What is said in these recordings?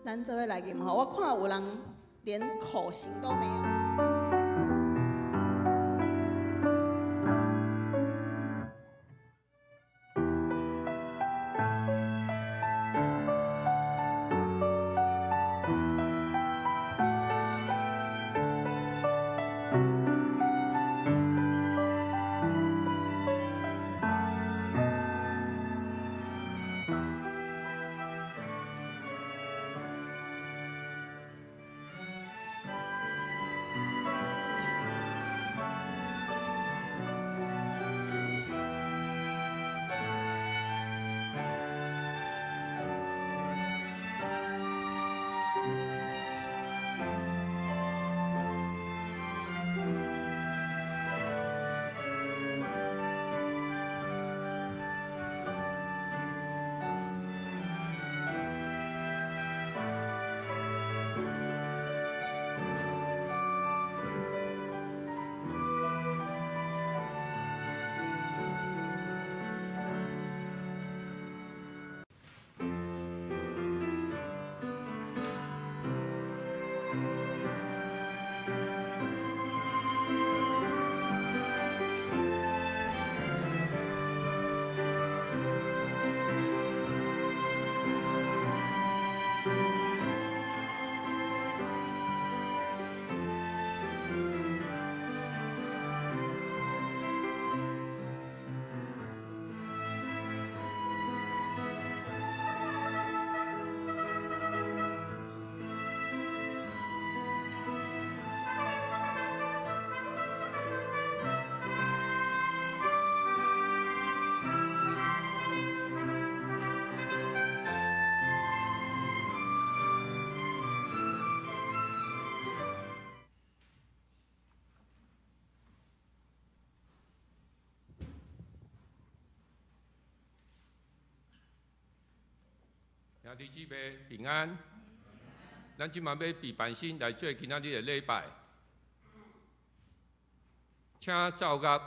咱这位来宾吼，我看有人连口型都没有。兄弟姊妹平安，咱即马要备办心来做今仔日的礼拜，请奏乐。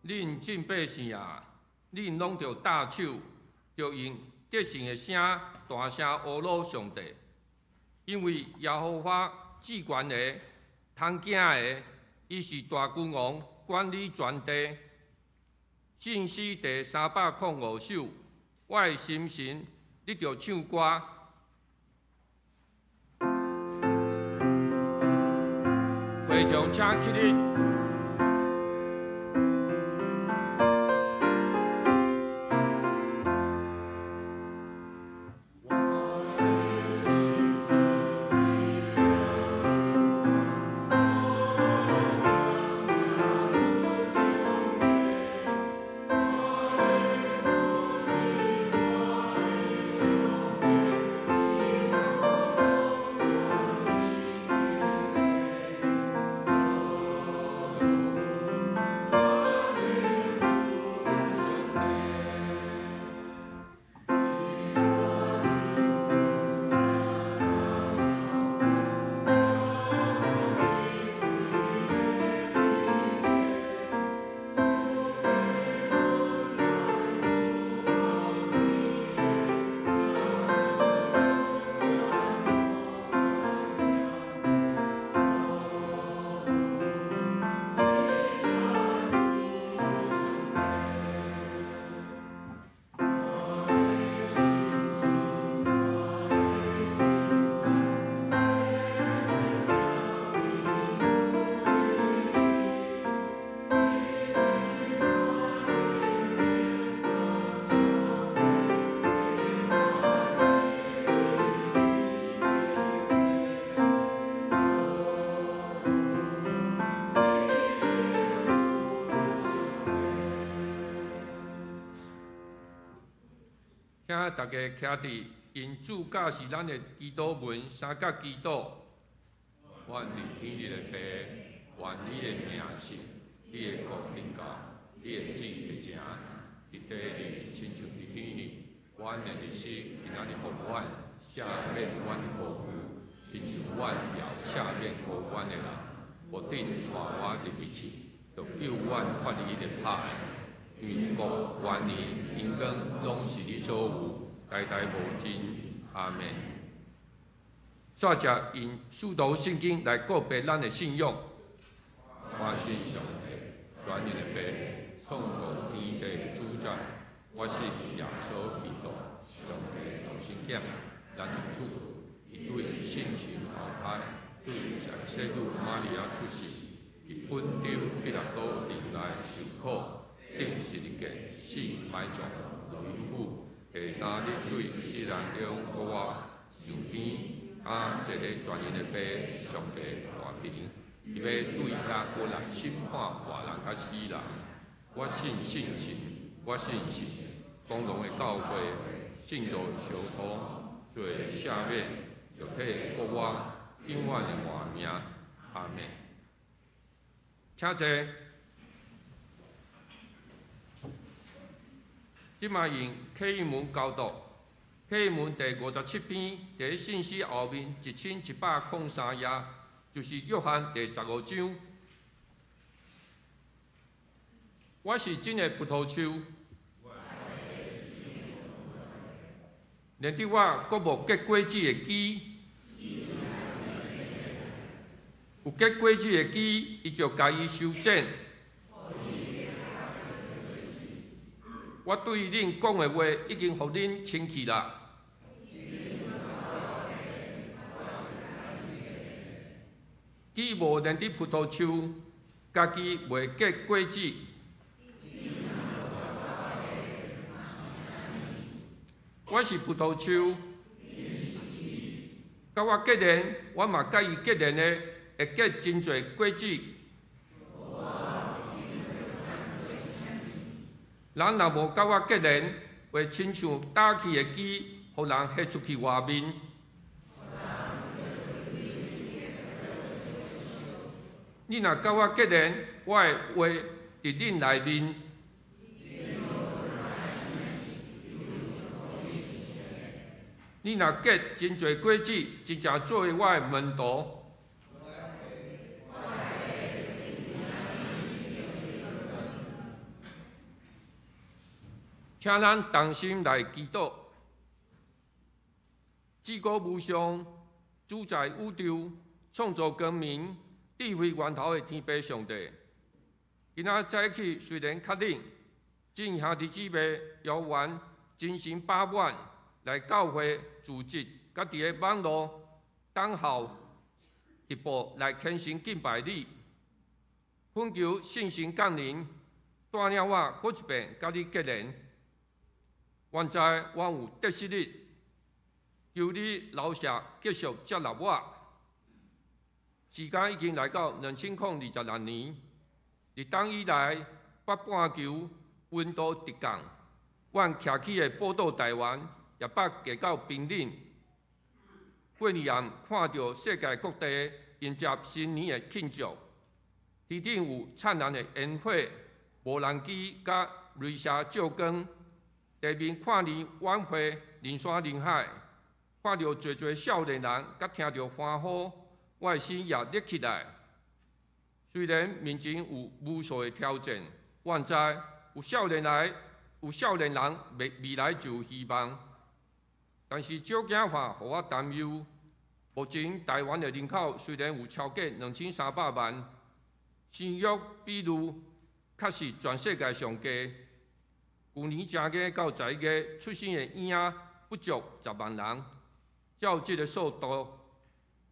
恁众百姓啊，恁拢着大手，着用得胜的声大声阿罗上帝，因为耶和华至权的、通行的，伊是大君王，管理全地。正史第305首，我的心神，你着唱歌。会场请起立。请大家徛伫，因主教是咱的祈祷文，三角祈祷。我伫天日的爸，愿你的名是，你的国临到，你的旨会成，伫地里亲像伫天里。阮的日子，今仔日互阮赦免阮的过去，亲像阮也赦免过阮的人。无顶带我入去去，就救阮脱离灭歹。因为国、元年、荣光，拢是你所有，代代无尽。阿门。煞者因使徒圣经来告白咱的信仰。我信上帝，全能的爸，创造天地的主宰。我信耶稣基督，上帝独生子，咱的主，伊对圣神后胎，对上圣女玛利亚出世，伊本着彼拉多人来受苦。定十字架，死埋葬，落阴府。第三日对伊人中国我上天，这个全能的爸，上帝大平，伊要对亚国人审判活人甲死人。我信圣神，我信神，共同的教会，正道相通，对赦免，肉体国我永远的活命。阿门。请坐。即卖用启示文教导，启示文第57篇，第信息后面1103页，就是约翰第15章。我是真的葡萄树，连伫我阁无结果子的枝，有结果子的枝，伊就家己修剪。我对恁讲的话已经互恁清气啦。枝无连伫葡萄树，家己袂结果子。我是葡萄树，甲我结连，我嘛甲伊结连的，会结真侪果子。人若无甲我结连，会亲像打去的枝，互人迄出去外面。你若甲我结连，我的话伫恁内面。你若结真侪果子，真正做我的门徒。请咱同心来祈祷，至高无上、主宰宇宙、创造光明、智慧源头的天父上帝，今仔早起虽然较冷，正兄弟姊妹遥远精神饱满来教会组织，甲伫个网络等候一步来虔诚敬拜你，恳求圣神降临，带领我搁一遍甲你结连。愿在我有得失日，求你留下继续接纳我。时间已经来到2026年，日当以来北半球温度直降，阮徛起的宝岛台湾也捌加到冰冷。过年暗看到世界各地迎接新年的庆祝，天顶有灿烂的烟火、无人机甲镭射照光。地面看年晚会人山人海，看到侪侪少年人，甲听到欢呼，我的心也热起来。虽然面前有无数的挑战，愿知有少年人未来就有希望。但是少子化，互我担忧。目前台湾的人口虽然有超过2300万，生育比率确实全世界上低。去年正月到10月出生的婴仔不足10万人，照这个速度，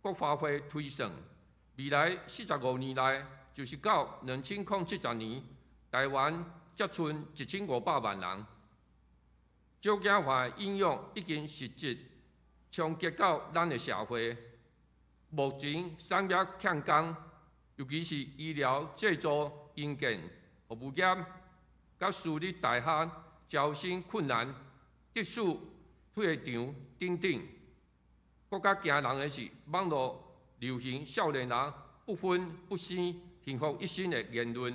国发会推算，未来45年内，就是到2070年，台湾才剩1500万人。少子化的影响已经实质冲击到咱的社会。目前产业欠工，尤其是医疗、制造、营建、服务业。甲私立大学招生困难，特殊退场等等。更加惊人的是，网络流行少年人不分不生、幸福一生的言论，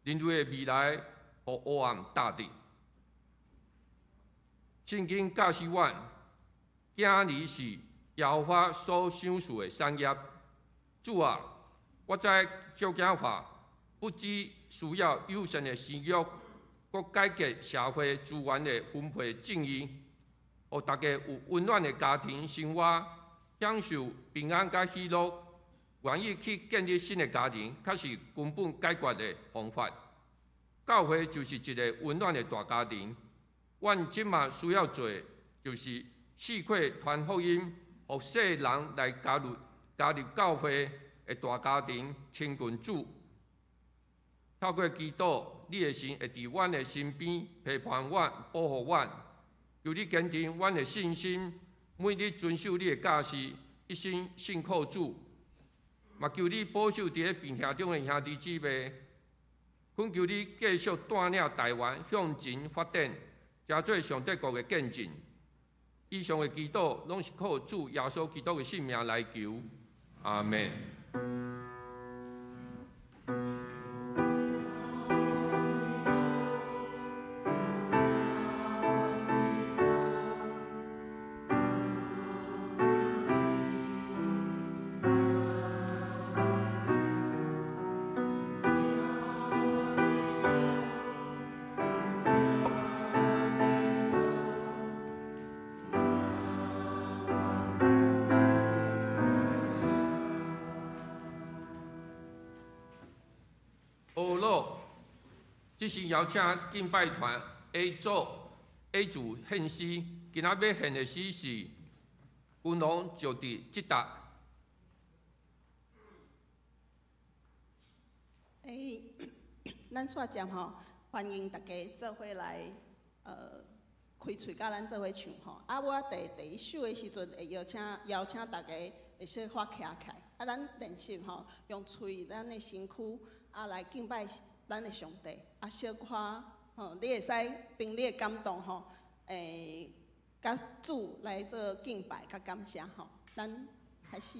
人类的未来互黑暗大敌。圣经教示阮，囝儿是耶和华所赏赐的产业。主啊，我知少子化不只需要友善的生育，搁改革社会资源的分配正义，互大家有温暖的家庭生活，享受平安甲喜乐。愿意去建立新的家庭，才是根本解决的方法。教会就是一个温暖的大家庭。阮即马需要做，就是四块传福音，互世人来加入教会的大家庭，亲近主。透过祈祷，你的神会伫阮的身边陪伴阮、保护阮。求你坚定阮的信心，每日遵守你的教示，一生信靠主。嘛求你保守伫咧病痛中的兄弟姊妹，恳求你继续带领台湾向前发展，加做上帝国的见证。以上的祈祷，拢是靠主耶稣基督的性命来求。阿门。这是邀请敬拜团 A 组献诗，今仔要献的诗是《君王就伫即搭》。咱煞针吼，欢迎大家做伙来开喙，甲咱做伙唱吼。啊，我第一首的时阵会邀请大家会小可徛起来，啊，咱练习吼，用喙咱的身躯啊来敬拜咱的上帝。啊，小可吼，你会使凭你的感动吼，甲主来做敬拜甲感谢吼。咱开始。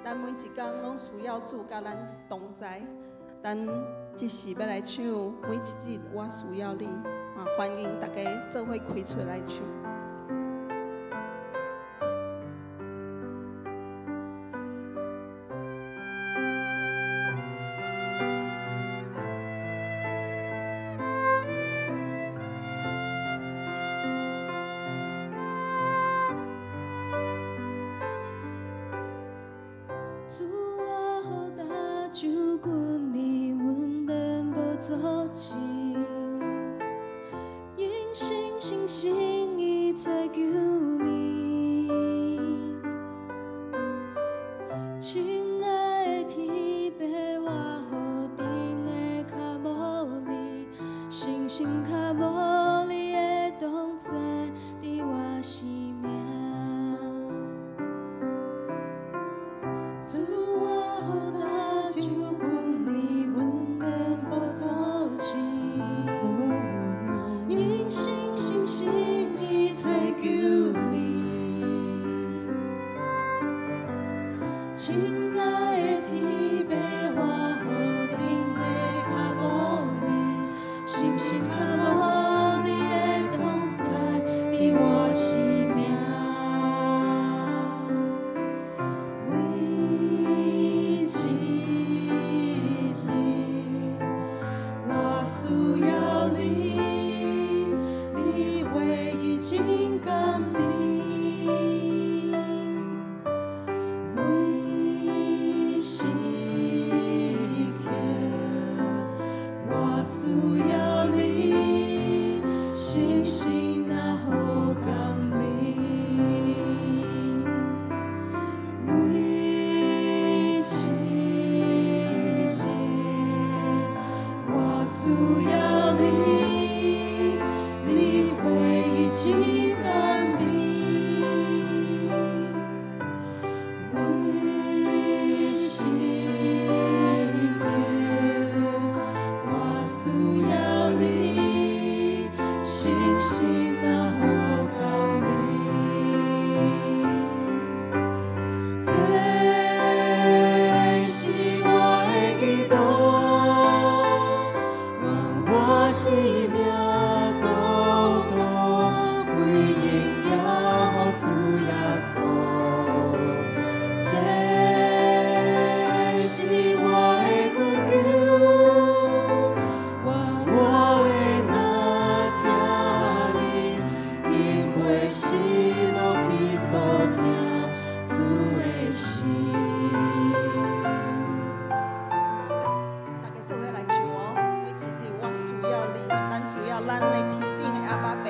咱每一天拢需要主甲咱同在，咱即时要来唱，每一日我需要你，欢迎大家做伙开嘴来唱。生命都了咱的天顶的阿爸爸。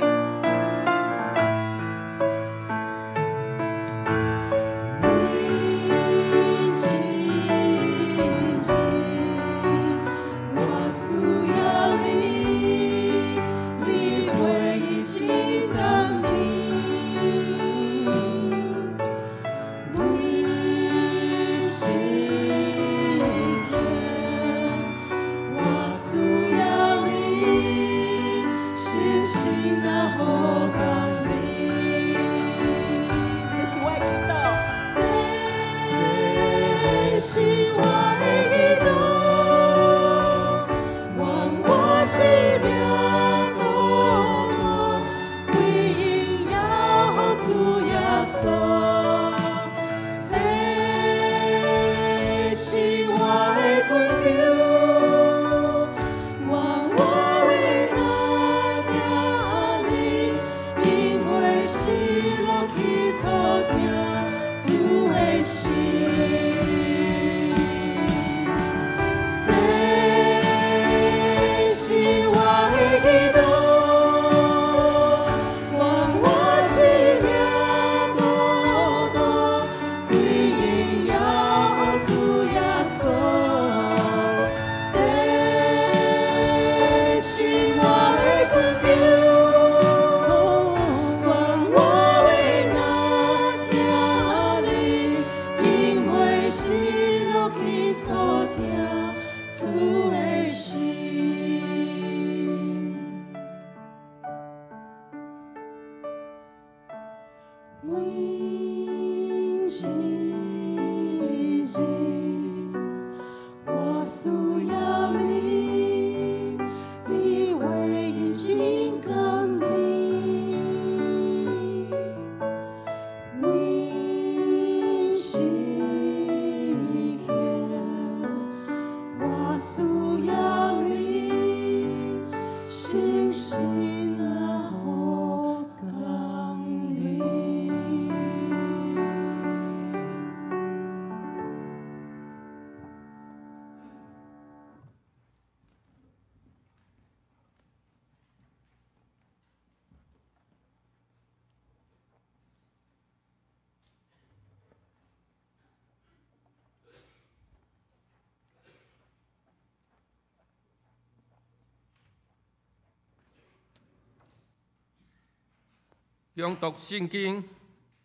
诵读圣经，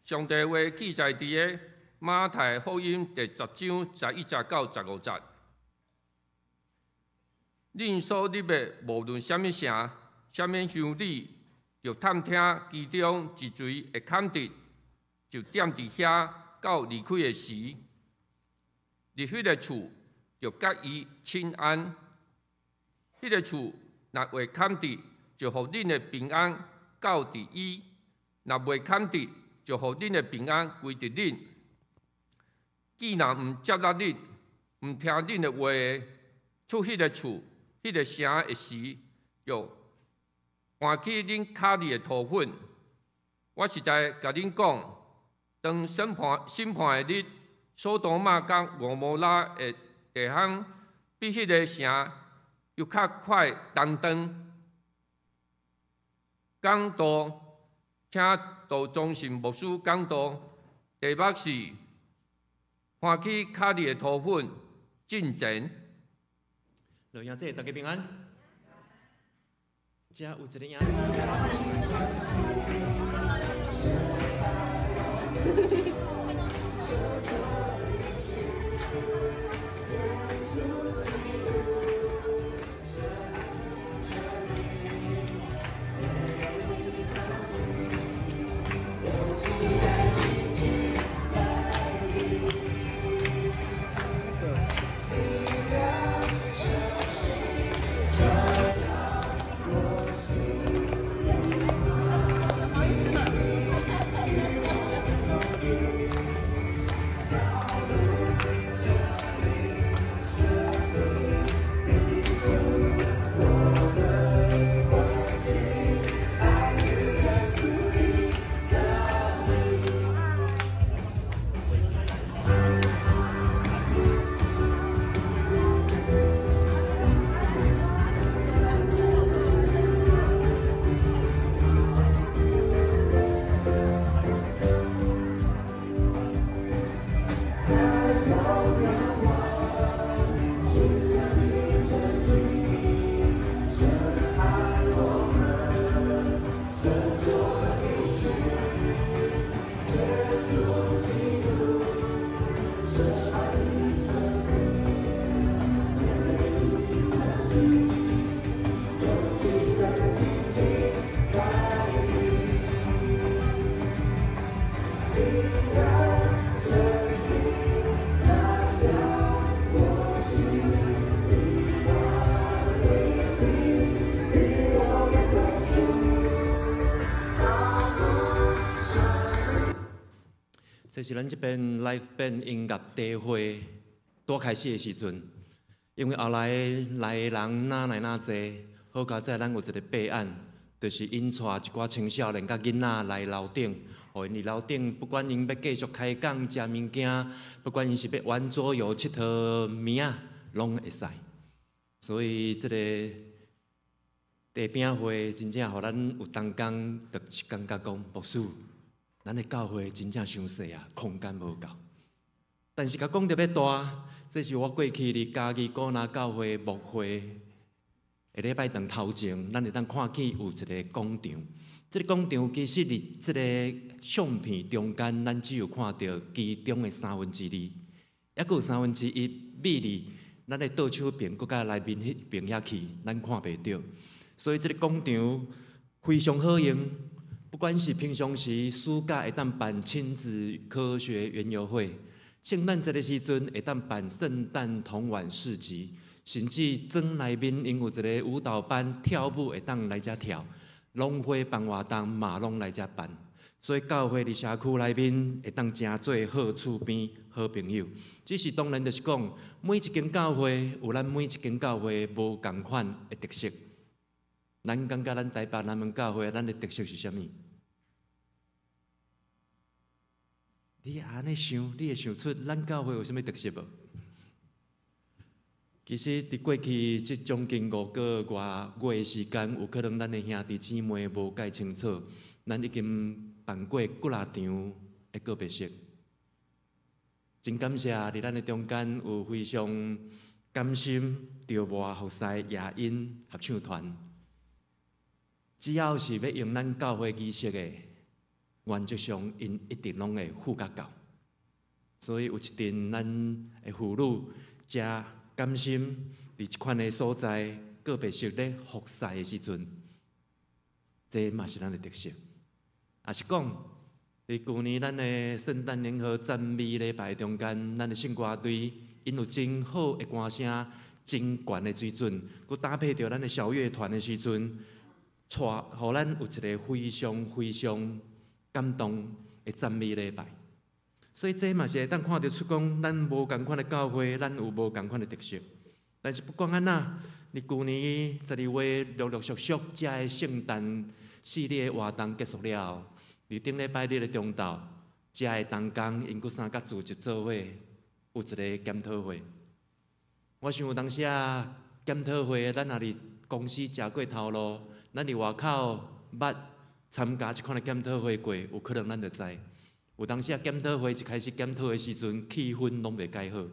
上帝话记载伫个马太福音第10章11节到15节。恁所入的，无论什么城、什么乡里，就探听其中一嘴会砍得，就踮伫遐到离开的时，入迄个厝就甲伊亲安。迄个厝若会砍得，就互恁的平安到伫伊。 若袂砍得，就互恁的平安归伫恁。既然毋接纳恁，毋听恁的话，出迄个厝、迄个城的时，就换去恁脚里的土粉。我实在甲恁讲，当审判的日，索多玛甲俄摩拉的地方，比迄个城又较快登场。讲道。 请道中心牧师讲道，题目是看起脚里的土粉进前。老兄弟，大家平安。遮有一个影片。这是咱这边 live band 音乐大会多开始的时阵，因为后来来的人哪来哪济，好佳在咱有一个备案，就是引带一寡青少年甲囡仔来楼顶，互因伫楼顶，不管因要继续开讲食物件，不管因是要玩桌游、佚佗物仔，拢会使。所以这个茶饼会真正互咱有当工，就感觉讲牧师。咱的教会真正伤细啊，空间无够。但是甲讲特别大，这是我过去伫嘉义古拿教会牧会下礼拜堂头前，咱会当看见有一个广场。这个广场其实伫这个相片中间，咱只有看到其中的2/3，还佫有1/3秘伫咱的倒手边，佫甲内面迄边遐去，咱看袂到。所以这个广场非常好用。不管是平常时暑假会当办亲子科学园游会，圣诞节的时阵会当办圣诞童玩市集，甚至庄内面因有一个舞蹈班跳舞会当来遮跳，农会办活动嘛拢来遮办，所以教会伫社区内面会当真做好厝边好朋友。只是当然就是讲，每一间教会有咱每一间教会无共款的特色。咱感觉咱台北南门教会，咱的特色是啥物？你安尼想，你会想出咱教会有啥物特色无？其实伫过去即将近5个月的时间，有可能咱的兄弟姊妹无解清楚，咱已经办过几啊场的告别式。真感谢伫咱的中间有非常甘心着外服侍夜莺合唱团。只要是要用咱教会仪式的，原则上因一定拢会付甲到。所以有一阵咱的妇女真甘心伫即款的所在个别式咧服侍的时阵，这嘛是咱的特色。也是讲，伫去年咱的圣诞联合赞美礼拜中间，咱的圣歌队因有真好的歌声、真悬的水准，佮搭配着咱的小乐团的时阵。互咱有一个非常非常感动的赞美礼拜，所以这嘛是会当看得出讲，咱无共款的教会，咱有无共款的特色。但是不管安怎，你去年12月陆陆续续这个圣诞系列活动结束了后，伫顶礼拜日的中昼，这个同工因佫三甲组织做伙有一个检讨会。我想有当时啊，检讨会咱若伫公司食过头路。咱伫外口捌参加即款的检讨会过，有可能咱就知。有当时啊，检讨会一开始检讨的时阵，气氛拢袂介好，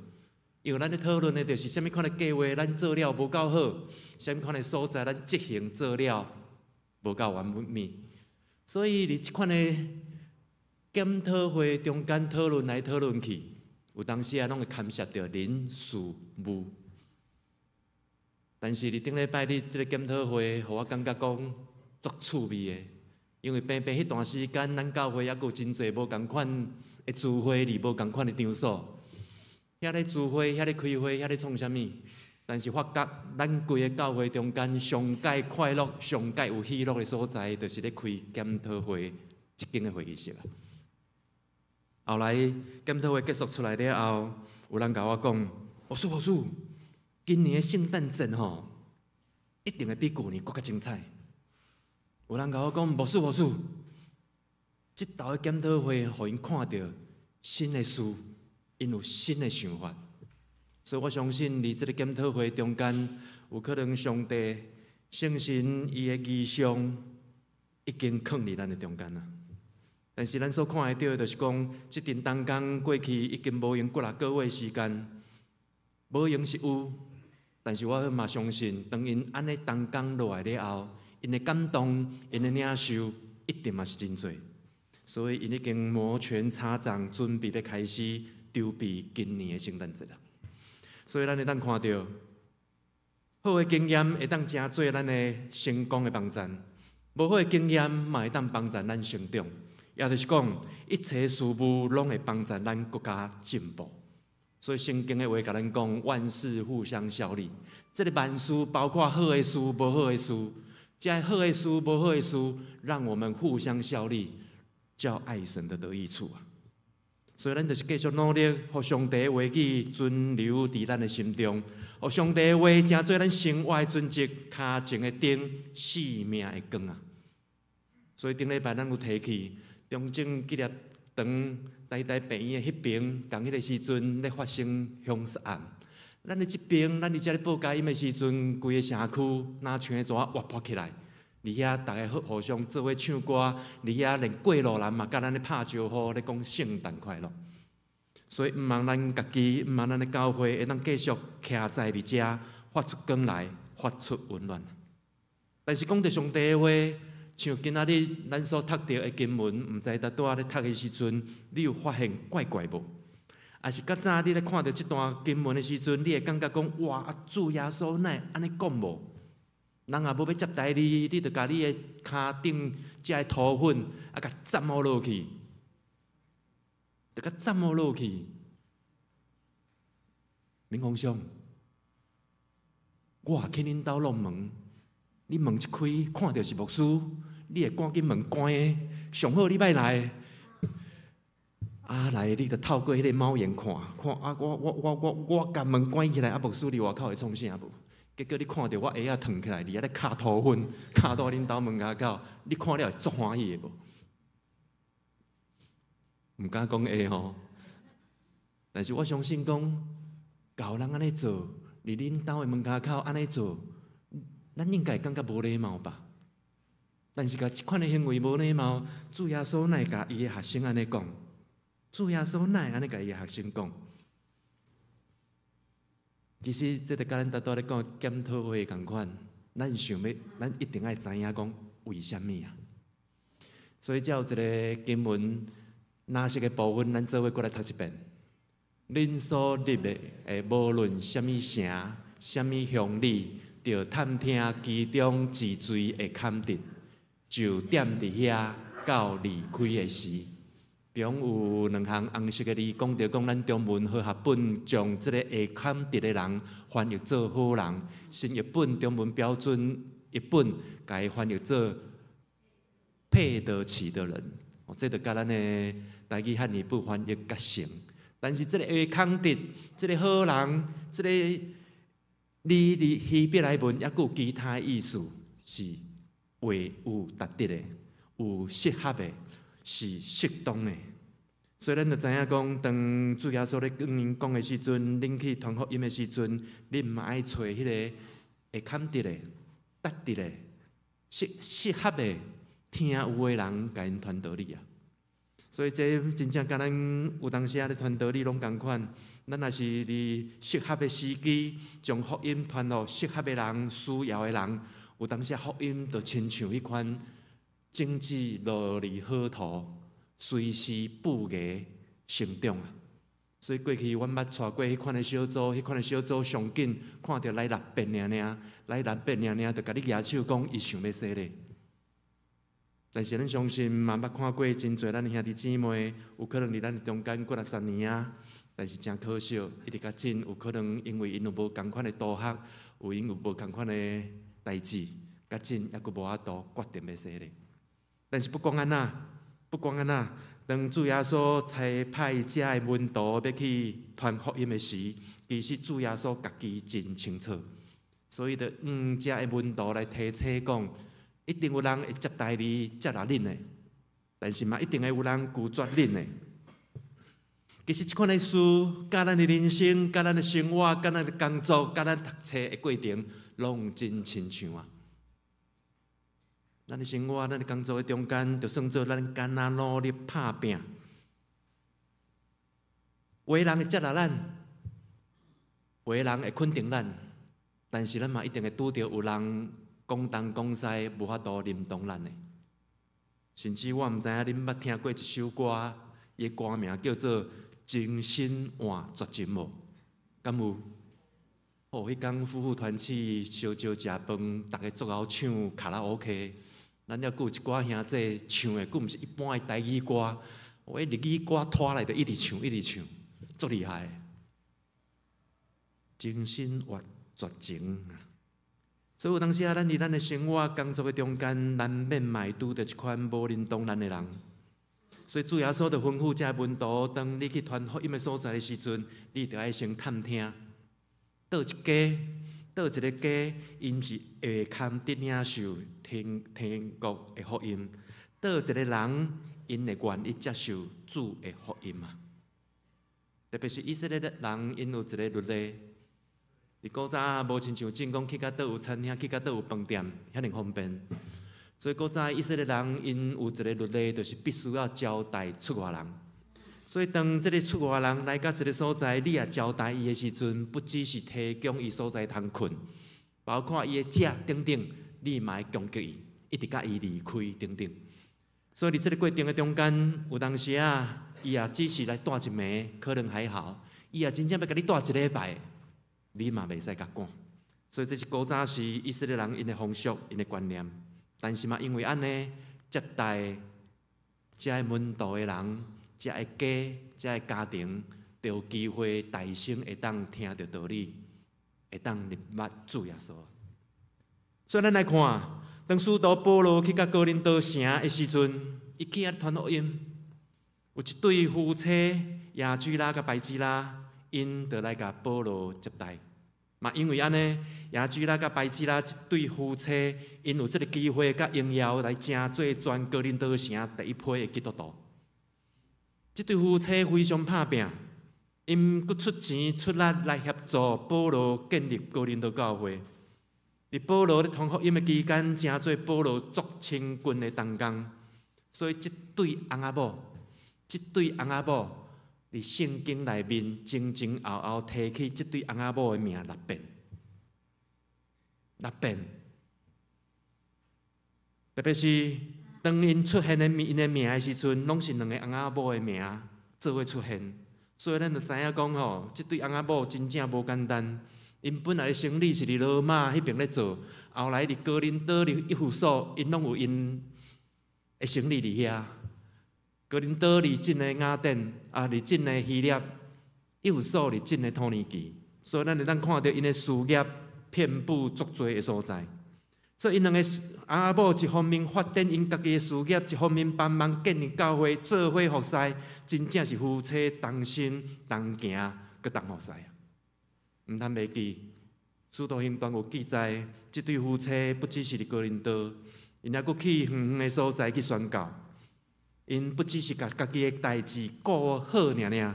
因为咱咧讨论的就是啥物款的计划咱做了无够好，啥物款的所在咱执行做了无够完美，所以伫即款的检讨会中间讨论来讨论去，有当时啊，拢会牵涉到人事物。但是伫顶礼拜日即个检讨会，互我感觉讲足趣味的，因为偏偏迄段时间，咱教会还佫有真侪无共款的聚会，伫无共款的场所，遐咧聚会，遐咧开会，遐咧创啥物？但是发觉咱规个教会中间上界快乐、上界有喜乐的所在，就是咧开检讨会一间的会议室啊。后来检讨会结束出来了后，有人甲我讲：牧师。今年的圣诞节吼，一定会比去年更加精彩。有人甲我讲，牧师，即道的检讨会，互因看到新的事，因有新的想法。所以我相信，伫即个检讨会中间，有可能上帝圣神伊的意象已经藏伫咱的中间啦。但是咱所看会到的，就是讲，即阵当工过去已经无用几啊个月时间，无用是有。但是我嘛相信，当因安尼当工落来了后，因的感动、因的领受，一定嘛是真多。所以因已经摩拳擦掌，准备要开始筹备今年的圣诞节啦。所以咱会当看到，好的经验会当真做咱的成功的帮站，无好的经验嘛会当帮助咱成长。也就是讲，一切事物拢会帮助咱国家进步。所以圣经的话甲咱讲，万事互相效力。这个万事包括好的事、无好的事，这好的事、无好的事，让我们互相效力，叫爱神的得益处啊。所以咱就是继续努力，互上帝的话语存留伫咱的心中，互上帝的话成做咱生活的准则，脚前的灯，生命的光啊！所以顶礼拜咱有提起中正纪念堂台大病院的迄边，同迄个时阵咧发生凶杀案。咱的即边，咱伫遮咧报佳音的时阵，规个社区哪像个怎活泼起来？伫遐，大家互相做伙唱歌，伫遐连过路人嘛，甲咱咧拍招呼，咧讲圣诞快乐。所以，毋茫咱家己，毋茫咱的教会，会当继续徛在伫遮，发出光来，发出温暖。但是讲到上帝的话，像今仔日咱所读到的经文，毋知伫倒咧读的时阵，你有发现怪怪无？还是较早你咧看到即段经文的时阵，你会感觉讲哇，主耶稣哪安尼讲无？人也无要接待你，你着甲你的骹顶遮的土粉啊，甲沾好落去，着甲沾好落去。明峰兄，我去恁兜弄门，你门一开，看到是牧师，你会赶紧门关的，上好你莫来。啊，来，你着透过迄个猫眼看啊，我甲门关起来，啊，牧师伫外口会创啥无？结果你看到我鞋仔烫起来，伫遐咧敲土粉，敲到恁兜门口口，你看了会足欢喜的无？毋敢讲会吼，但是我相信讲，教人安尼做，伫恁兜的门口安尼做，咱应该会感觉无礼貌吧？但是甲即款的行为无礼貌，主耶稣哪会甲伊的学生安尼讲？主耶稣哪会安尼甲伊的学生讲？其实，这个甲咱大多咧讲检讨会共款，咱想要，咱一定爱知影讲为虾米啊？所以，才有一个经文，哪些个部分，咱做伙过来读一遍。恁所立的，无论虾米城、虾米乡里，着探听其中治罪的勘定，就点伫遐到离开的时。中有2项红色的字，讲着讲咱中文和合本将即个会坎得的人翻译做好人，新译本中文标准译本甲伊翻译做配得起的人。这就甲咱的台语汉语部翻译较像。但是即个会坎得，即个好人，即个字希伯来文抑佫有其他意思，是为有值得的，有适合的。是适当的，所以咱就知影讲，当主耶稣咧跟因讲的时阵，恁去传福音的时阵，恁嘛爱找迄个会坎得的、值得的、适合的、听有的人，甲因传道理啊。所以这真正甲咱有当时咧传道理拢共款，咱也是伫适合的时机，将福音传互适合的人、需要的人。有当时福音就亲像迄款。种子落入好土，随时不芽成长啊！所以过去阮捌带过迄款的小组，迄款的小组上紧看到来600尔，来600尔，就甲你举手讲伊想要洗礼。但是咱相信嘛捌看过真侪咱兄弟姊妹，有可能伫咱中间过60年啊，但是真可惜，一直较真有可能因为因有无共款的道学，有因有无共款的代志，较真抑佫无法度决定要洗礼。但是不光安那，当主耶稣差派遮的门徒要去传福音的时，其实主耶稣家己真清楚，所以就遮的门徒来提醒讲，一定有人会接待你、接纳恁的，但是嘛一定会有人拒绝恁的。其实即款的事，甲咱的人生、甲咱的生活、甲咱的工作、甲咱读册的过程，拢真亲像啊。咱的生活、咱的工作的中间，就算做咱艰难努力打拼，有的人会接纳咱，有的人会肯定咱，但是咱嘛一定会拄着有人讲东讲西，无法度认同咱的。甚至我毋知影恁捌听过一首歌，伊的歌名叫做《真心换绝情》无？敢有？哦，迄天夫妇团去烧酒食饭，逐个足够唱卡拉 OK。咱还佫有一寡兄弟唱的，佫毋是一般的台语歌，迄日语歌拖来就一直唱，足厉害的。真心换绝情，所以有当时啊，咱伫咱的生活、工作的中间，难免嘛会拄着一款无认同咱的人。所以主耶稣就吩咐这门徒，当你去传福音的所在的时阵，你着爱先探听，倒一个家，因是会堪得领受天国的福音；倒一个人，因会愿意接受主的福音嘛。特别是以色列人，因有一个律例，伫古早无亲像正讲去到倒有餐厅，去到倒有饭店，遐尼方便。所以古早以色列人因有一个律例，就是必须要招待出外人。所以当这个出外人来到这个所在，你也招待伊的时阵，不只是提供伊所在通困，包括伊的食等等，你嘛要供给伊，一直甲伊离开等等。所以伫这个过程的中间，有当时啊，伊也只是来住一暝，可能还好；伊也真正要甲你住一礼拜，你嘛袂使甲赶。所以这是古早时以色列人因的风俗、因的观念。但是嘛，因为安尼接待遮个门徒的人、遮个家、遮个家庭，就有机会大声会当听到道理，会当入捌主耶稣。所以咱来看，当使徒保罗去到哥林多城的时阵，伊去遐传福音，有一对夫妻亚居拉甲白基拉，因就来甲保罗接待。嘛，因为安尼，亚居拉甲白基拉一对夫妻，因有这个机会甲荣耀来成做全哥林多城第一批的基督徒。这对夫妻非常拍拼，因佫出钱出力来协助保罗建立哥林多教会。伫保罗咧传福音的期间，成做保罗足清军的同工。所以，这对翁仔某，伫圣经内面前前后后提起这对翁仔某的名6遍，特别是当因出现因的名的时阵，拢是2个翁仔某的名做伙出现。所以咱就知影讲吼，这对翁仔某真正无简单。因本来的生理是伫罗马迄边咧做，后来伫哥林多、伫以弗所，因拢有因的生理伫遐。哥林多离近的雅典，离近的希腊，以弗所离近的土耳其，所以咱会当看到因的事业遍布足多的所在。所以因2个翁仔某一方面发展因家己的事业，一方面帮忙建立教会，做伙服侍，真正是夫妻同心同行，佮同服侍。毋通袂记，《使徒行传》有记载，这对夫妻不只是伫哥林多，因还佫去远远的所在去宣教。因不只是甲家己的代志顾好尔，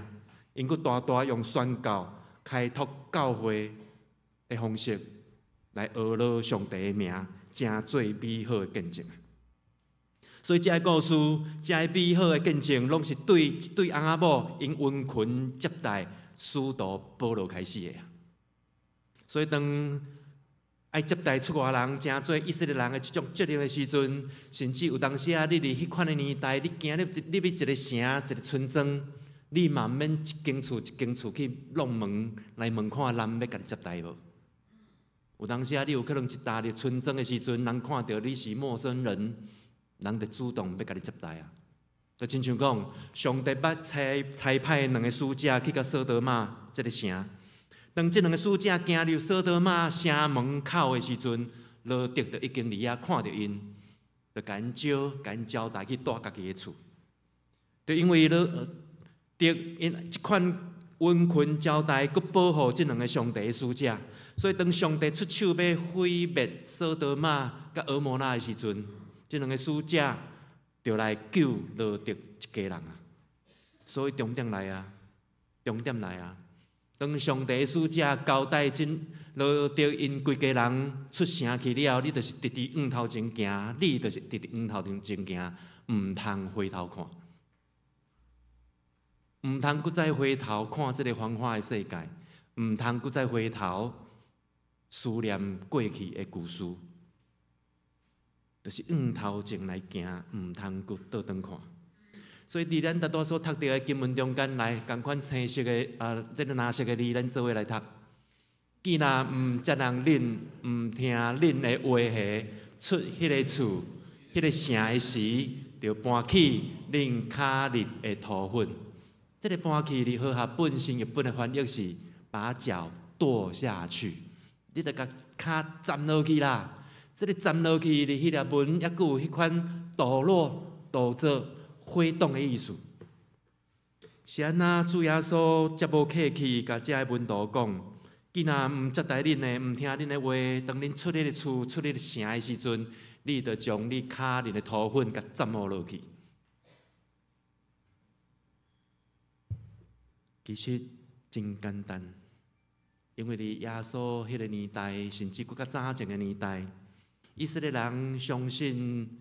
因佫大大用宣教、开拓教会的方式来学罗上帝的名，真做美好的见证。所以，这个故事、这个美好的见证，拢是对一对翁仔某因温群接待使徒保罗开始的。所以，当爱接待出外人，真做以色列人的这种责任的时阵，甚至有当时啊，你伫迄款的年代，你行你要一个城、一个村庄，你嘛免一间厝一间厝去弄门来问看人要甲你接待无？有当时啊，你有可能一踏入村庄的时阵，人看到你是陌生人，人就主动要甲你接待啊。就亲像讲，上帝捌差派2个使者去到索多玛这个城。当这2个使者行入索多玛城门口的时阵，罗德就已经伫遐看到因，就甲因招待去住家己的厝。就因为罗德因这款温群招待，佮保护这2个上帝的使者，所以当上帝出手要毁灭索多玛甲蛾摩拉的时阵，这2个使者就来救罗德一家人啊。所以重点来啊！当上帝使者交代罗德因规家人出城去了，你就是直直往头前行，你就是直直往头前行，毋通回头看，毋通搁再回头看这个繁华的世界，毋通搁再回头思念过去的故事，就是往头前来行，毋通搁倒转看。所以，伫咱大多所读到的经文中间来，共款青色的这个蓝色的字，咱做伙来读。既然毋接人恁，毋听恁的话下，出迄个厝、迄个城的时，就搬起恁骹日的土粉。这个搬起，伫和合本身日本的翻译是把脚跺下去，你着甲骹站落去啦。这个站落去，伫希腊文抑佫有迄款堕落、堕做。回动的意思。是安那主耶稣接无客气，甲遮个门徒讲：既然毋接待恁的，毋听恁的话，当恁出你的厝、出你的城的时阵，你着将你骹恁的土粉甲沾污落去。其实真简单，因为伫耶稣迄个年代，甚至搁较早前个年代，以色列人相信。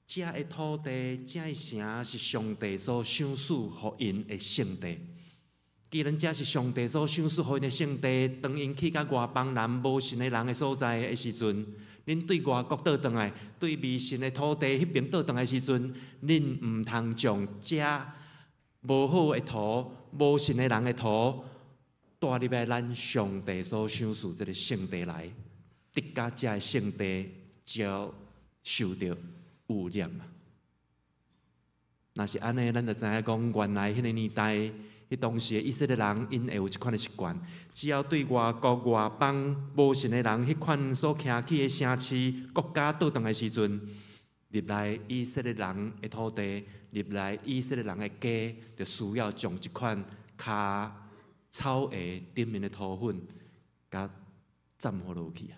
遮个土地、遮个城是上帝所赏赐互因的圣地。既然遮是上帝所赏赐互因的圣地，当因去到外邦人无信的人的所在的时阵，恁对外国倒转来，对未信的土地迄边倒转来时阵，恁毋通将遮无好的土、无信的人的土带入来咱上帝所赏赐这个圣地来，得甲遮个圣地就受到污染啊！若是安尼，咱就知影讲，原来迄个年代，迄当时的以色列人，因会有一款的习惯，只要对外国外邦无信的人，迄款所徛起的城市、国家倒转的时阵，入来以色列人的土地，入来以色列人的家，就需要将即款骹草鞋顶面的土粉，甲沾好落去啊！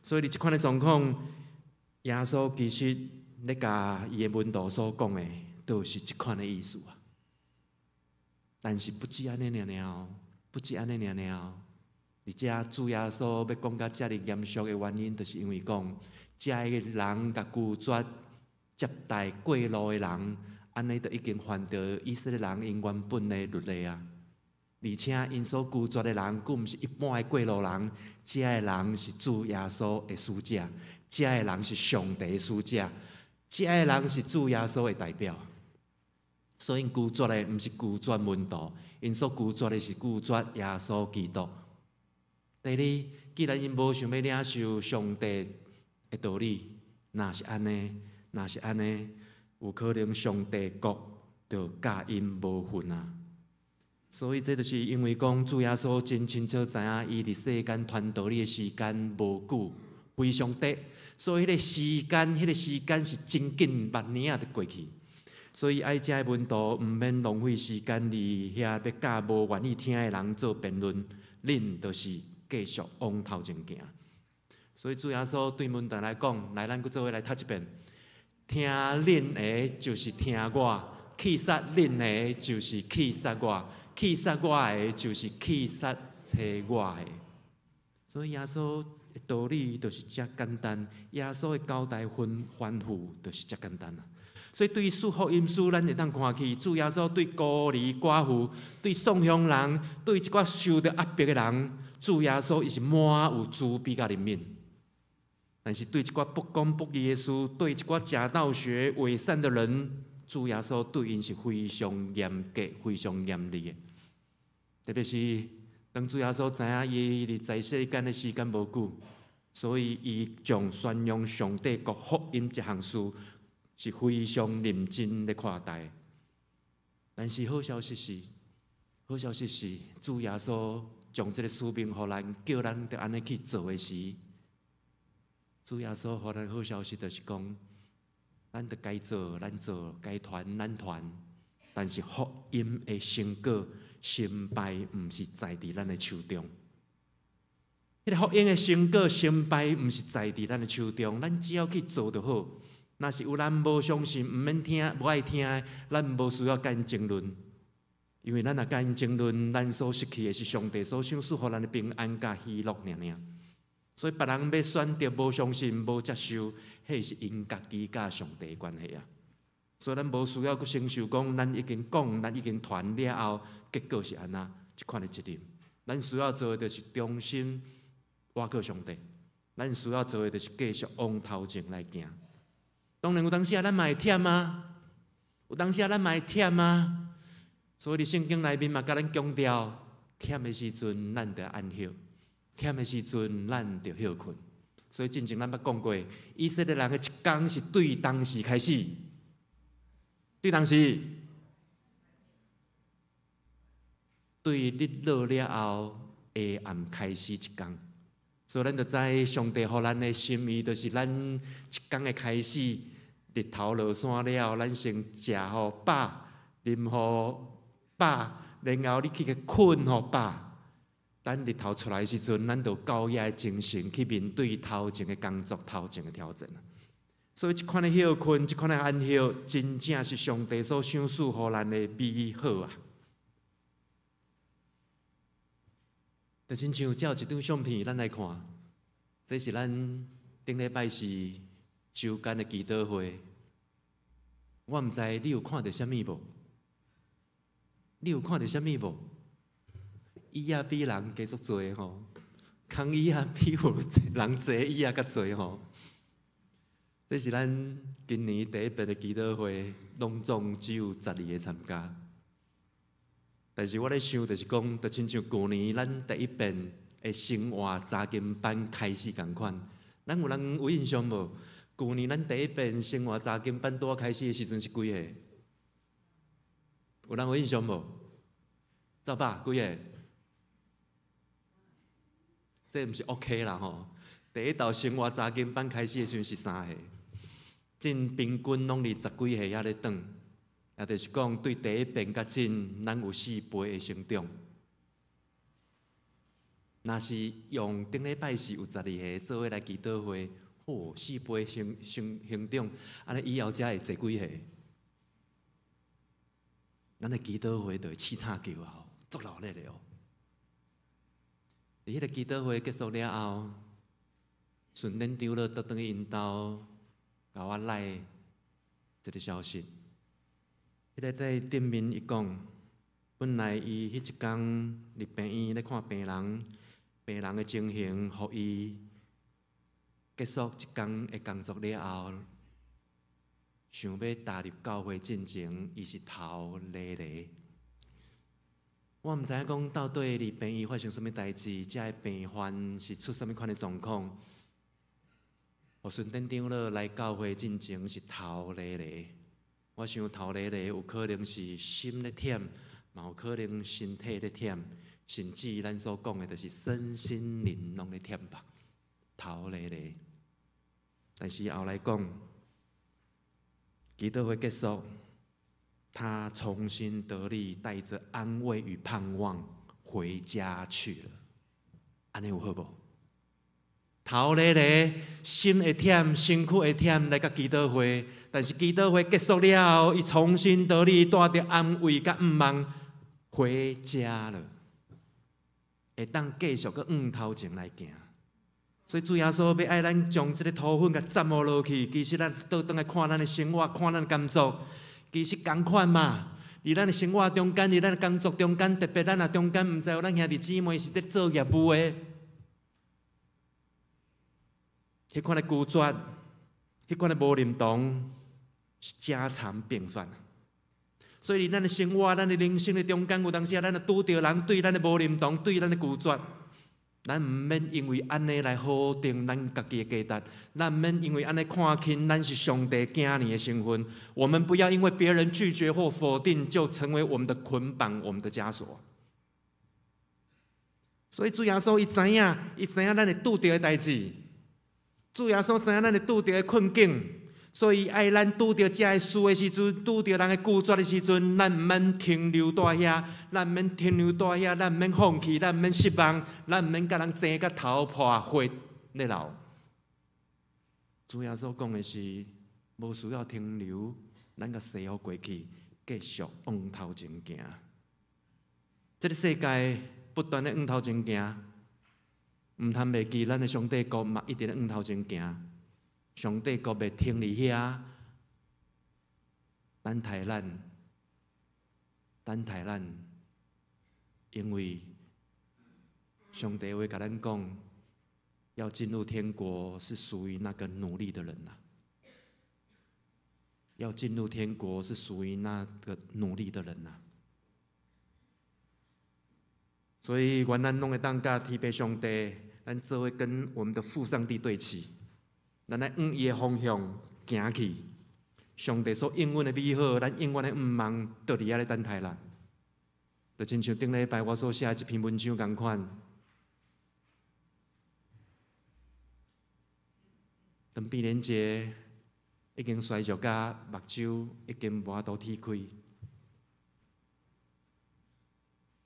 所以，你即款的状况。耶稣其实咧甲伊的门徒所讲的，都是即款的意思啊。但是不止安尼尔，不止安尼尔。而且主耶稣要讲到遮尔严肃的原因，就是因为讲，遮个人甲拒绝接待过路的人，安尼就已经犯到以色列人因原本的律例啊。而且因所拒绝的人，佫毋是一般的过路人，遮个人是主耶稣的使者。遮个人是上帝的使者，遮个人是主耶稣的代表，所以因拒绝的毋是拒绝门徒，因所拒绝的是拒绝耶稣基督。第二，既然因无想要领受上帝的道理，若是安尼，有可能上帝国就甲因无份啊。所以这就是因为讲主耶稣真清楚知影，伊伫世间传道理的时间无久，非常短。所以迄个时间是真紧，8年啊就过去。所以爱遮门徒毋免浪费时间伫遐要甲无愿意听的人做辩论，恁就是继续往头前行。所以主耶稣对门徒来讲，来咱搁做伙来读一遍：听恁的，就是听我；去杀恁的，就是去杀我；去杀我的，就是去杀找我的。所以耶稣。道理就是遮简单，耶稣的交代吩咐就是遮简单啊。所以对四福音书，咱会当看去，主耶稣对孤儿寡妇、对送乡人、对一寡受到压迫的人，主耶稣伊是满有慈悲甲怜悯。但是对一寡不公不义的事，对一寡假道学、伪善的人，主耶稣对因是非常严格、非常严厉的。特别是当主耶稣知影伊伫在世间的时间无久，所以伊将宣扬上帝国福音这项事是非常认真的看待。但是好消息是，主耶稣将这个使命互咱，叫咱着安尼去做的时，主耶稣互咱好消息就是讲，咱着该做咱做，该传咱传，但是福音的成果。成败毋是在伫咱的手中，迄个福音的成果成败毋是在伫咱的手中，咱只要去做就好。若是有咱无相信、毋免听、无爱听的，咱无需要甲因争论，因为咱若甲因争论，咱所失去的是上帝所赏赐互咱的平安甲喜乐尔。所以别人要选择无相信、无接受，迄是因家己甲上帝的关系啊。所以咱无需要去承受讲，咱已经讲，咱已经传了后，结果是安那一款的责任。咱需要做的就是忠心倚靠上帝，咱需要做的就是继续往头前来行。当然有当时咱嘛会忝啊，有当时咱嘛会忝啊。所以伫圣经内面嘛，甲咱强调，忝的时阵咱得安息，忝的时阵咱得休困。所以之前咱捌讲过，以色列人的一天是对当时开始。对当时，对日落了后，下暗开始一天，所以咱就知上帝予咱的心意，就是咱一天的开始，日头落山了，咱先食互饱，啉互饱，然后你去困互饱。等日头出来的时阵，咱就高压的精神去面对头前的工作、头前的挑战。所以，这款的休困，这款的安休，真正是上帝所赏赐予咱的美好啊！就亲像照一张相片，咱来看，这是咱顶礼拜是周间的祈祷会。我毋知你有看到啥物无？你有看到啥物无？椅仔比人加足多吼，空椅仔比人坐椅仔较多吼。这是咱今年第一遍的祈祷会，拢总只有12个参加。但是我咧想，就是讲，就亲像去年咱第一遍的生活查经班开始共款，咱有人有印象无？去年咱第一遍生活查经班拄开始的时阵是几个？有人有印象无？走吧，几个？这毋是 OK 啦吼！第一道生活查经班开始的时阵是3个，真平均拢20几岁还咧转，也就是讲对第一遍甲真，咱有4倍的成长。若是用顶礼拜是有12个做伙来祈祷会，哦，4倍成长，安尼以后才会坐几岁？咱的祈祷会就会叱咤骄傲，足热烈的哦！伫迄个祈祷会结束了后，顺便长老倒转去因兜，甲我来一个消息。迄个在顶面伊讲，本来伊迄一天入病院咧看病人，病人的情形，互伊结束一天的工作了后，想要踏入教会进前，伊是头咧咧。我毋知影讲到底离病院发生什么代志，遮个病患是出什么款的状况。互顺典长老来教会进前是头咧咧，我想头咧咧有可能是心咧忝，嘛有可能身体咧忝，甚至咱所讲的就是身心灵拢咧忝吧，头咧咧。但是后来讲，祈祷会结束。他重新得力，带着安慰与盼望回家去了。安尼有好无？头咧咧，心会忝，身躯会忝，来到祈祷会。但是祈祷会结束了后，伊重新得力，带着安慰甲盼望回家了，会当继续搁往头前来行。所以主耶稣要爱咱将这个土粉甲斩落落去。其实咱倒转来看咱的生活，看咱的工作。其实同款嘛，伫咱的生活中间，伫咱的工作中间，特别咱也中间，毋知有咱兄弟姊妹是伫做业务的，迄款的拒绝，迄款的无认同，是家常便饭。所以，咱的生活、咱的人生的中间，有当时咱就拄着人对咱的无认同，对咱的拒绝。咱毋免因为安尼来否定咱家己的价值，咱毋免因为安尼看轻咱是上帝囝儿的身份。我们不要因为别人拒绝或否定，就成为我们的捆绑、我们的枷锁。所以主耶稣伊知影咱会拄着的代志，主耶稣知影咱会拄着的困境。所以爱咱拄着遮个事的时阵，拄着人的拒绝的时阵，咱毋免停留在遐，咱毋免停留在遐，咱毋免放弃，咱毋免失望，咱毋免甲人争甲头破血咧流。主耶稣讲的是，无需要停留，咱甲西好过去，继续往头前行。这个世界不断的往头前行，毋通袂记咱的上帝国嘛，一直咧往头前行。上帝国袂停伫遐，等待咱，因为上帝会甲咱讲，要进入天国是属于那个努力的人呐。要进入天国是属于那个努力的人呐。所以，愿咱拢会当甲天父上帝，咱做伙跟我们的父上帝对齐。咱来往伊的方向行去，上帝所应允的美好，咱永远的毋望倒伫遐咧等待咱。就亲像顶礼拜我所写一篇文章共款，等毕连杰已经衰弱甲目睭已经无法度天开。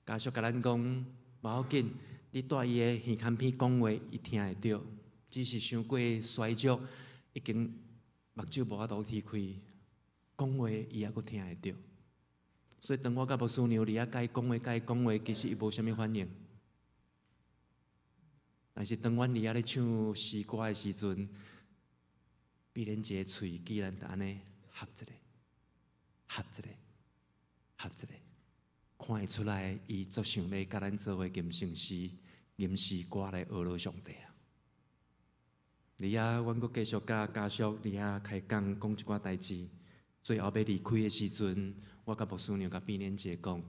家属甲咱讲，无要紧，你带伊的耳坎片讲话，伊听会着，只是伤过衰弱，已经目睭无法度天开，讲话伊还阁听会着。所以当我甲牧师娘伫甲伊讲话，其实伊无啥物反应。但是当阮伫咧唱诗歌的时阵，必然一个喙既然就安尼合一个，合一个，合一个，看会出来，伊足想要甲咱做伙吟圣诗、吟诗歌来学罗上帝啊！伫遐，阮阁继续甲家属伫遐开讲，讲一寡代志。最后要离开的时阵，我甲牧师娘甲毕连姐讲，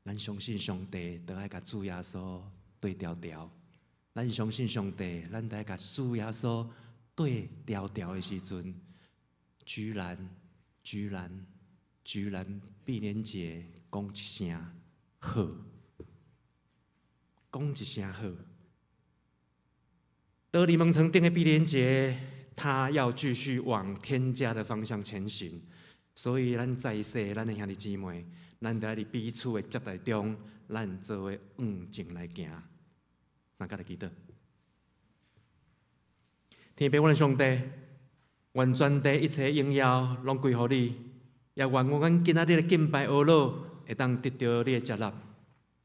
咱相信上帝，就爱甲主耶稣对调调。咱相信上帝，咱得甲主耶稣对调调的时阵，居然，毕连姐讲一声好，讲一声好。得柠檬城顶的毕连姐，她要继续往天家的方向前行。所以，咱在世，咱的兄弟姊妹，咱得伫彼此的接待中，咱做伙正来行。三甲来祈祷，天父，阮的上帝，愿全地一切荣耀拢归乎你，也愿阮今仔日的敬拜阿老会当得到你的接纳。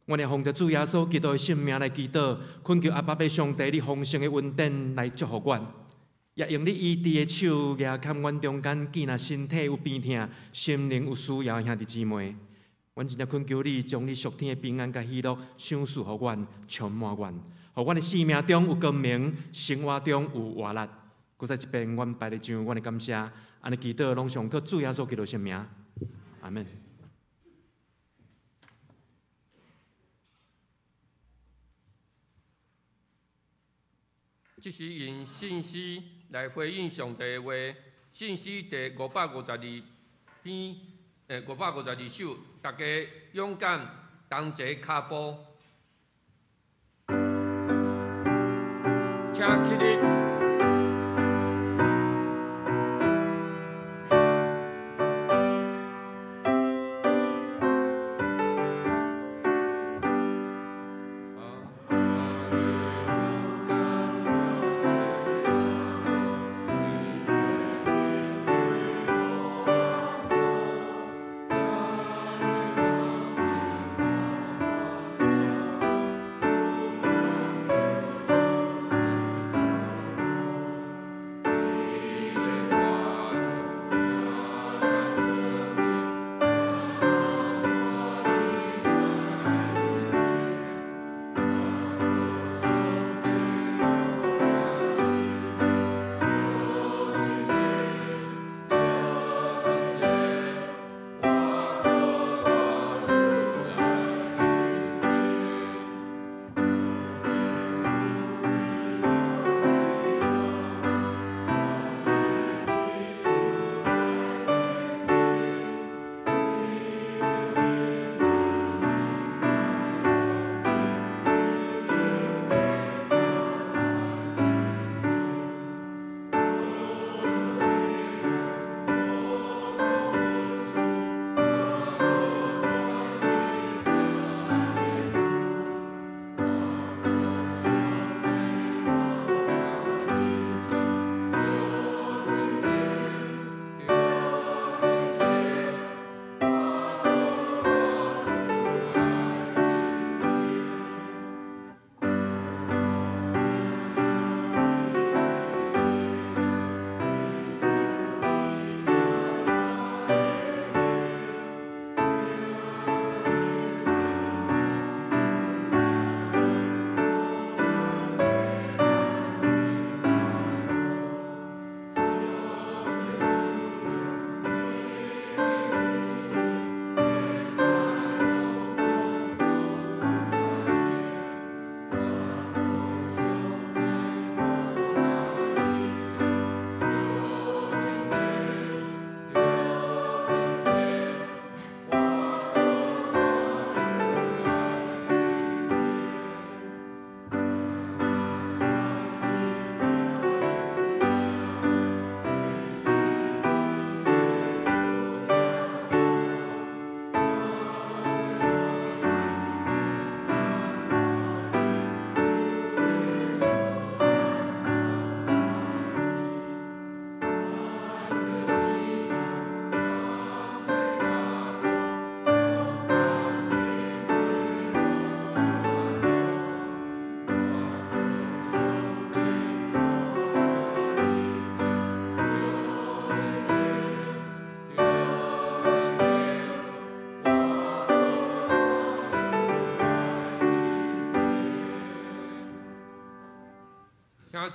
阮会奉着主耶稣基督的性命来祈祷，恳求阿爸父上帝，你丰盛的恩典来祝福阮，也用你医治的手压看阮中间见若身体有病痛、心灵有需要的兄弟姊妹。阮真正恳求你，将你属天的平安甲喜乐赏赐予阮，充满阮，互阮的生命中有光明，生活中有活力。搁再一遍，阮拜你上阮的感谢，安尼祈祷拢上靠主耶稣基督圣名，阿门。这是用信息来回应上帝的话，信息第552篇，552首，大家勇敢同齐脚步，请起立。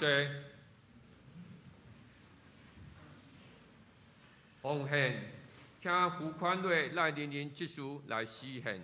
坐。奉献，请胡宽瑞、赖玲玲执事来施献。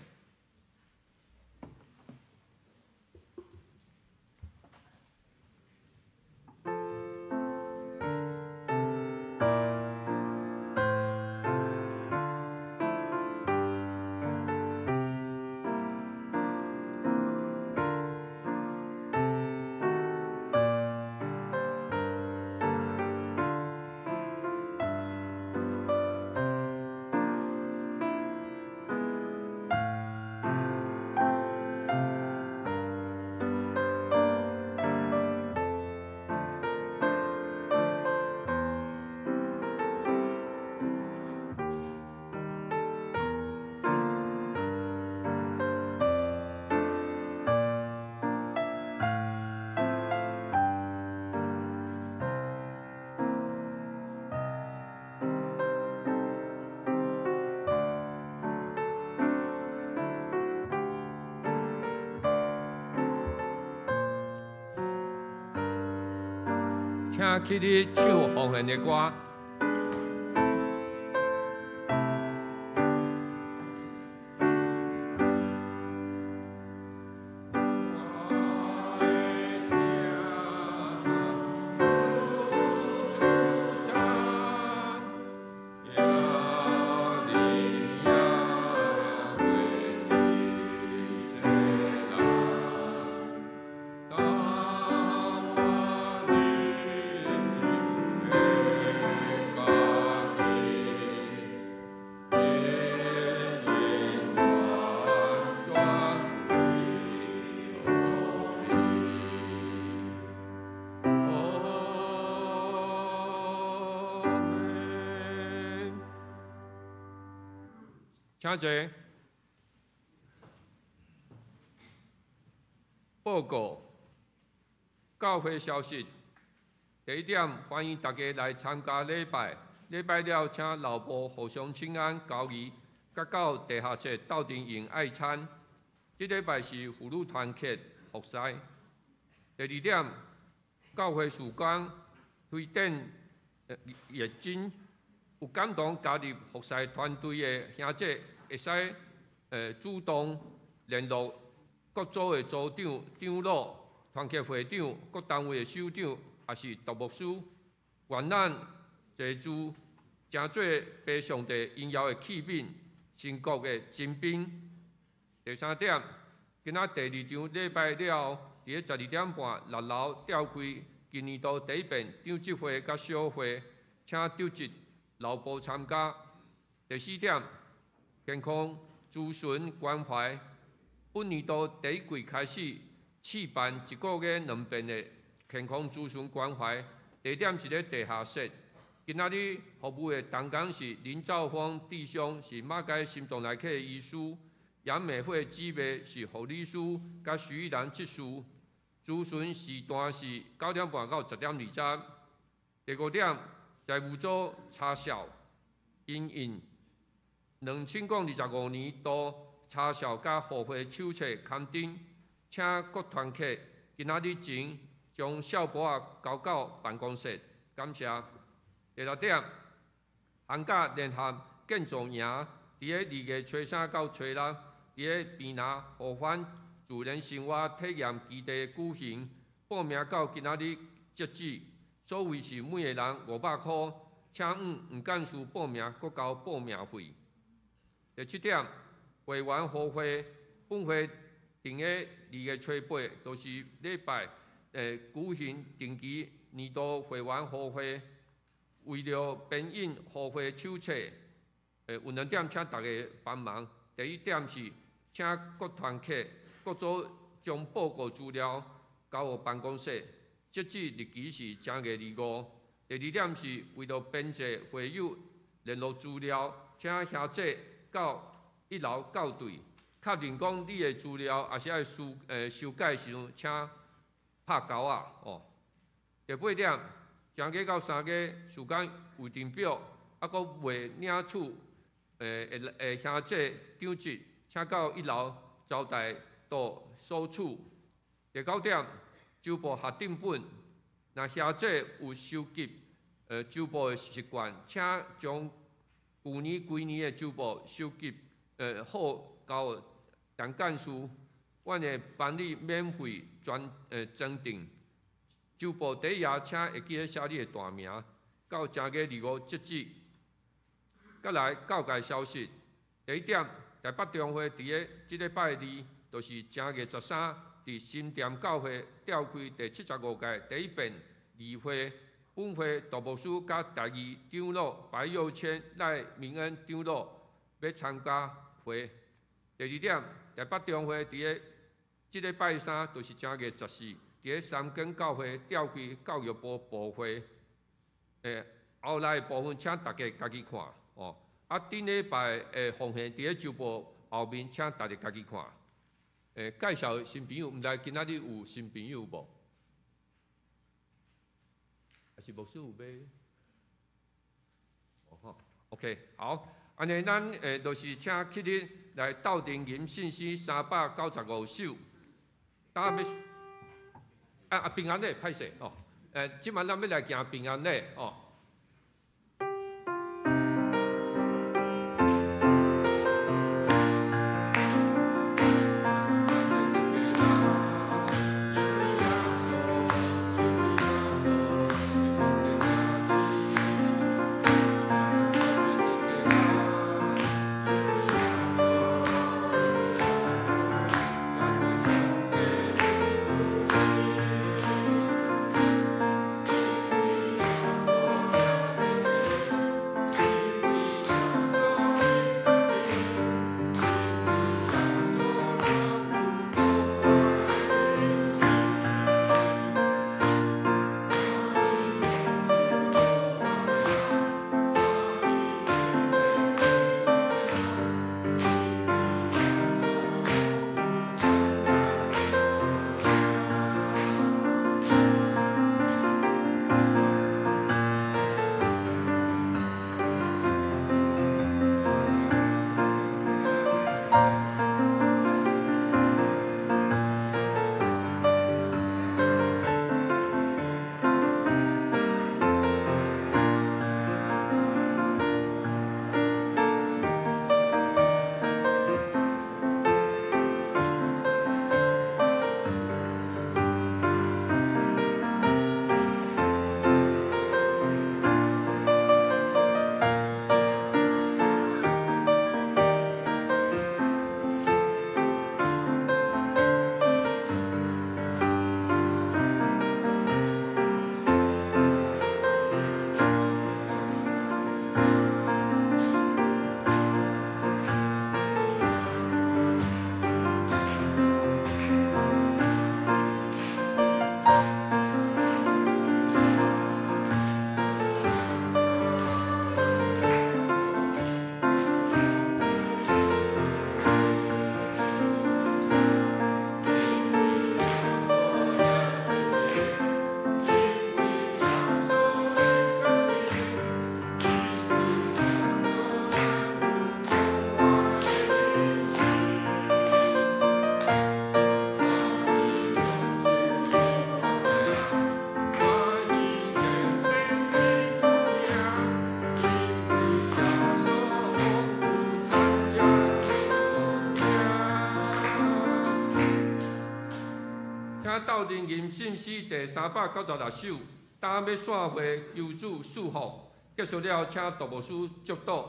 请起立唱奉献的歌。请坐。报告教会消息。第一点，欢迎大家来参加礼拜。礼拜了，请老婆互相请安、交谊，甲到地下室斗阵用爱餐。这礼拜是妇女团契服侍。第二点，教会事工推展月经，有感动加入服侍团队的兄姐。会使主动联络各组的组长、长老、团契会长、各单位的首长，也是独牧师，愿咱祭主诚做被上帝荣耀的器皿，神国的精兵。第三点，今仔第二场礼拜了，伫12点半6楼召开今年度第一遍长执会甲小会，请召集老婆参加。第四点。健康咨询关怀，本年度第一季开始试办1个月2遍的健康咨询关怀。地点是咧地下室。今仔日服务的同工是林兆峰弟兄，是马街心脏内科的医师；杨美惠姊妹是护理师，甲徐玉兰执事。咨询时段是9点半到10点20。第5点，财务组查销因应。2025年度查销甲互惠手册刊登，请各团契今仔日前将小簿交到办公室，感谢。第6点，寒假联合建造营伫个2月初3到初6，伫个平南河湾自然生活体验基地举行，报名到今仔日截止，所费是每个人500块，请毋干事报名，搁交报名费。第7点，会员互惠本会定个2月初8，就是礼拜举行定期年度会员互惠。为了编印互惠手册，有2点请大家帮忙。第1点是请各团契各组将报告资料交予办公室，截止日期是正月25。第2点是为了编辑会友联络资料，请兄姐到1楼校对，确认讲你的资料也是爱修改时，请拍勾啊哦。第8点，正月到3月时间预定表，阁未领取兄姐张籍，请到1楼招待处收取。第9点，周报核定本若兄姐有收集周报的习惯，请将旧年、规年的周报收集好交陈干事，阮会帮你免费装订。周报第一页，请会记咧写你的大名，到正月25截止。再来教界消息，第一点，台北中会伫个即礼拜2，就是正月13，伫新店教会召开第75届第一遍例会。本会大牧师甲第二长老白佑谦、赖明恩长老要参加会。第二点，台北中会伫个即礼拜3，就是正月14，伫个三更教会召开教育部部会。后来部分请大家家己看哦。顶礼拜奉献伫个周报后面，请大家家己看。介绍新朋友，毋知今仔日有新朋友无？还是牧师有要？哦吼 ，OK， 好，安尼咱就是请起日来斗阵吟信息395首。当要平安礼，歹势哦。即晚咱要来行平安礼哦。斗阵吟信诗第396首，当要散会求主赐福，结束了，请大牧师祝祷。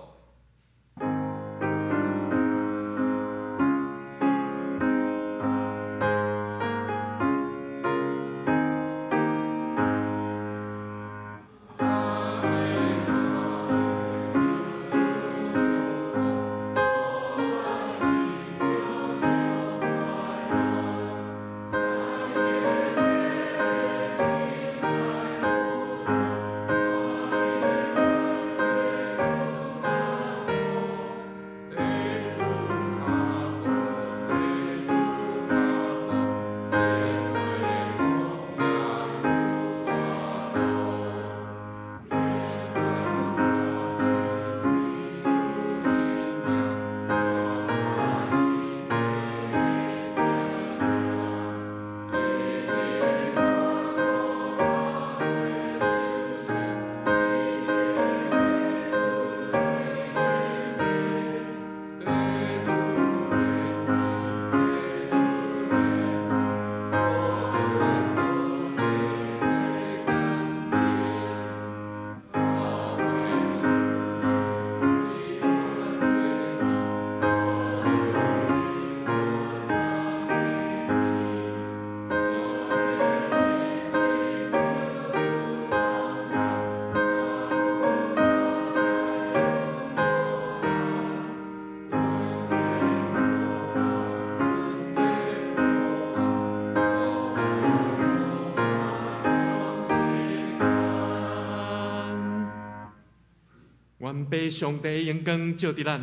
愿被上帝阳光照伫咱，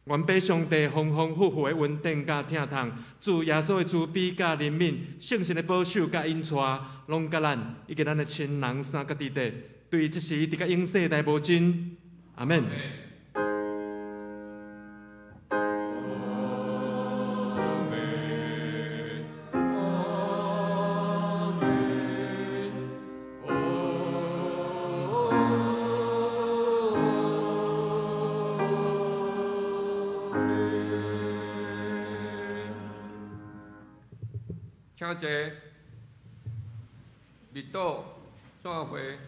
愿被上帝丰丰富富的稳定甲疼痛，主耶稣的慈悲甲怜悯，圣神的保守甲引带，拢甲咱以及咱的亲人三角地底，对即时伫甲永世代无尽。阿免。请坐，密道散会。